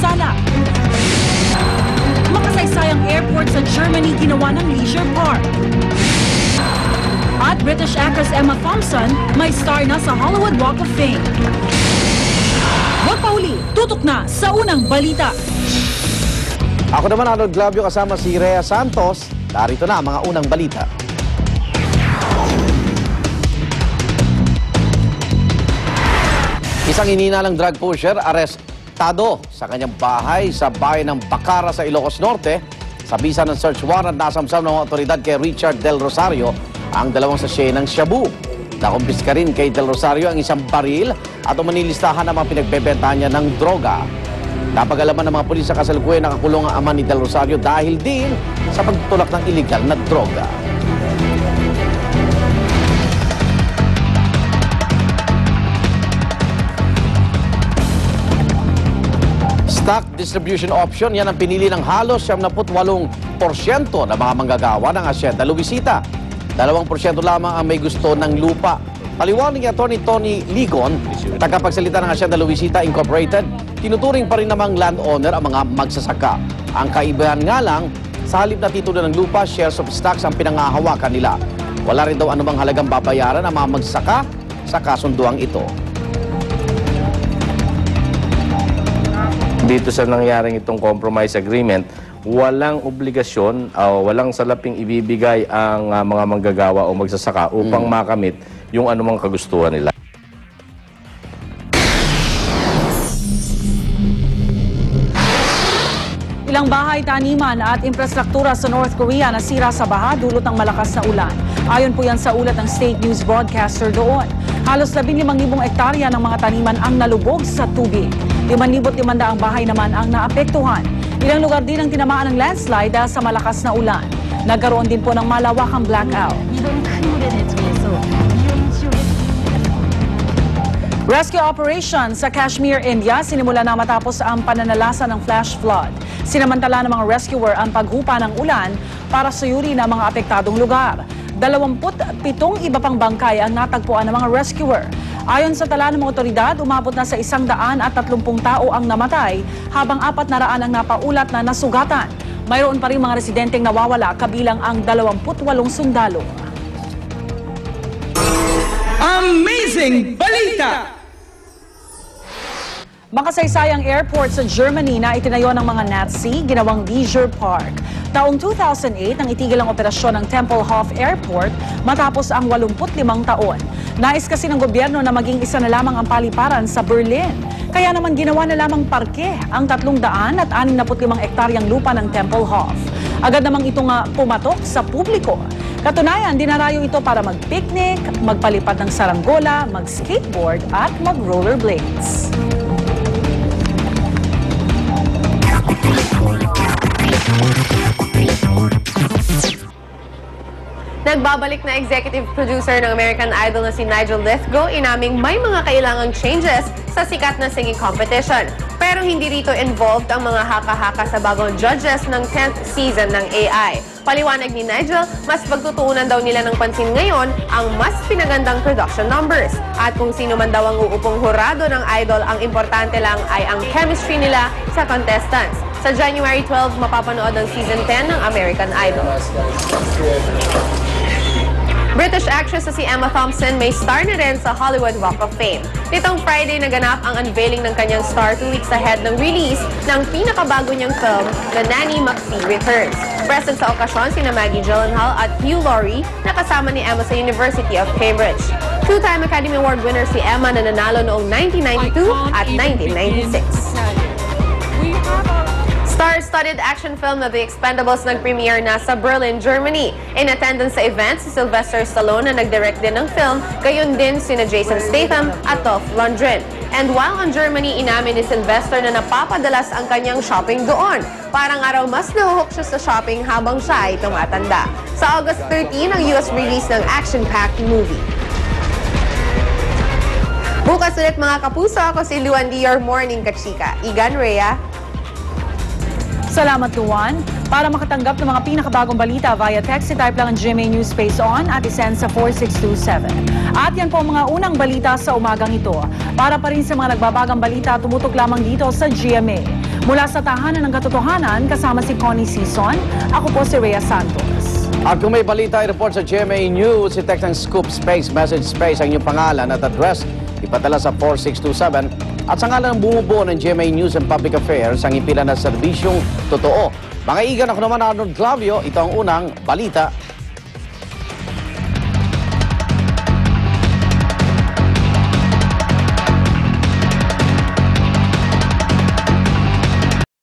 pinsala. Makasaysayang airport sa Germany ginawa ng leisure park. At British actress Emma Thompson may star na sa Hollywood Walk of Fame. Huwag pa huli, tutok na sa unang balita. Ako naman, Arnold Glavio, kasama si Rhea Santos. Darito na ang mga unang balita. Isang ininalang drug pusher arestado sa kanyang bahay sa bayan ng Bacara sa Ilocos Norte. Sa bisa ng search warrant, nasamsam ng mga otoridad kay Richard Del Rosario ang 2 sachet ng shabu. Nakumpiska rin kay Del Rosario ang isang baril at umanilistahan ang mga pinagbebentahan niya ng droga. Napag-alaman ng mga pulis sa kasalukuyan nakakulong ang ama ni Del Rosario dahil din sa pagtutulak ng iligal na droga. Stock distribution option, yan ang pinili ng halos 78% ng mga manggagawa ng Hacienda Luisita. 2% lamang ang may gusto ng lupa. Paliwanag ni Atty. Tony Ligon, tagapagsalita ng Hacienda Luisita Incorporated, tinuturing pa rin namang landowner ang mga magsasaka. Ang kaibahan nga lang, sa halip na titulo ng lupa, shares of stocks ang pinangahawakan nila. Wala rin daw anumang halagang babayaran ang mga magsasaka sa kasunduang ito. Dito sa nangyaring itong compromise agreement, walang obligasyon o walang salaping ibibigay ang mga manggagawa o magsasaka upang makamit yung anumang kagustuhan nila. Ilang bahay, taniman at infrastruktura sa North Korea nasira sa baha dulot ng malakas na ulan. Ayon po yan sa ulat ng state news broadcaster doon. Halos 15,000 hektarya ng mga taniman ang nalubog sa tubig. 5,500 bahay naman ang naapektuhan. Ilang lugar din ang tinamaan ng landslide dahil sa malakas na ulan. Nagkaroon din po ng malawakang blackout. Rescue operation sa Kashmir, India, sinimula na matapos ang pananalasa ng flash flood. Sinamantala ng mga rescuer ang paghupa ng ulan para suyurin ang mga apektadong lugar. 27 iba pang bangkay ang natagpuan ng mga rescuer. Ayon sa tala ng mga otoridad, umabot na sa 130 tao ang namatay, habang 400 ang napaulat na nasugatan. Mayroon pa rin mga residenteng nawawala, kabilang ang 28 sundalo. Amazing Balita! Makasaysayang airport sa Germany na itinayo ng mga Nazi, ginawang leisure park. Taong 2008 nang itigil ang operasyon ng Tempelhof Airport matapos ang 85 taon. Nais kasi ng gobyerno na maging isa na lamang ang paliparan sa Berlin. Kaya naman ginawa na lamang parke ang 365 hektaryang lupa ng Tempelhof. Agad namang ito nga pumatok sa publiko. Katunayan, dinarayo ito para mag-picnic, magpalipad ng saranggola, mag-skateboard at mag-rollerblades. Nagbabalik na executive producer ng American Idol na si Nigel Lythgoe, inaming may mga kailangang changes sa sikat na singing competition. Pero hindi rito involved ang mga haka-haka sa bagong judges ng 10th season ng AI. Paliwanag ni Nigel, mas pagtutuunan daw nila ng pansin ngayon ang mas pinagandang production numbers. At kung sino man daw ang uupong hurado ng Idol, ang importante lang ay ang chemistry nila sa contestants. Sa January 12, mapapanood ang season 10 ng American Idol. British actress na si Emma Thompson may star na rin sa Hollywood Walk of Fame. Nitong Friday naganap ang unveiling ng kanyang star 2 weeks ahead ng release ng pinakabago niyang film na Nanny McPhee Returns. Present sa okasyon sina Maggie Gyllenhaal at Hugh Laurie na kasama ni Emma sa University of Cambridge. Two-time Academy Award winner si Emma na nanalo noong 1992 at 1996. Star-studded action film na The Expendables nag-premiere na sa Berlin, Germany. In attendance sa event, si Sylvester Stallone na nag-direct din ng film, gayon din sina Jason Statham at Dolph Lundgren. And while on Germany, inamin ni Sylvester na napapadalas ang kanyang shopping doon. Parang araw mas nahuhook siya sa shopping habang siya ay tumatanda. Sa August 13, ang US release ng action-packed movie. Bukas ulit mga kapuso, ako si Luan D, your morning kachika. Igan, Rhea. Salamat, Luan. Para makatanggap ng mga pinakabagong balita via text, i-type lang ang GMA News Space On at isend sa 4627. At yan po ang mga unang balita sa umagang ito. Para pa rin sa mga nagbabagang balita, tumutok lamang dito sa GMA. Mula sa tahanan ng katotohanan, kasama si Connie Sison, ako po si Rhea Santos. At kung may balita i-report sa GMA News, i-text ng Scoop Space, Message Space ang inyong pangalan at address, ipadala sa 4627. At sa ngalan ng bumubuo ng GMA News and Public Affairs, ang ipila na serbisyong totoo. Mga igan, ako naman Arnold Clavio, ito ang unang balita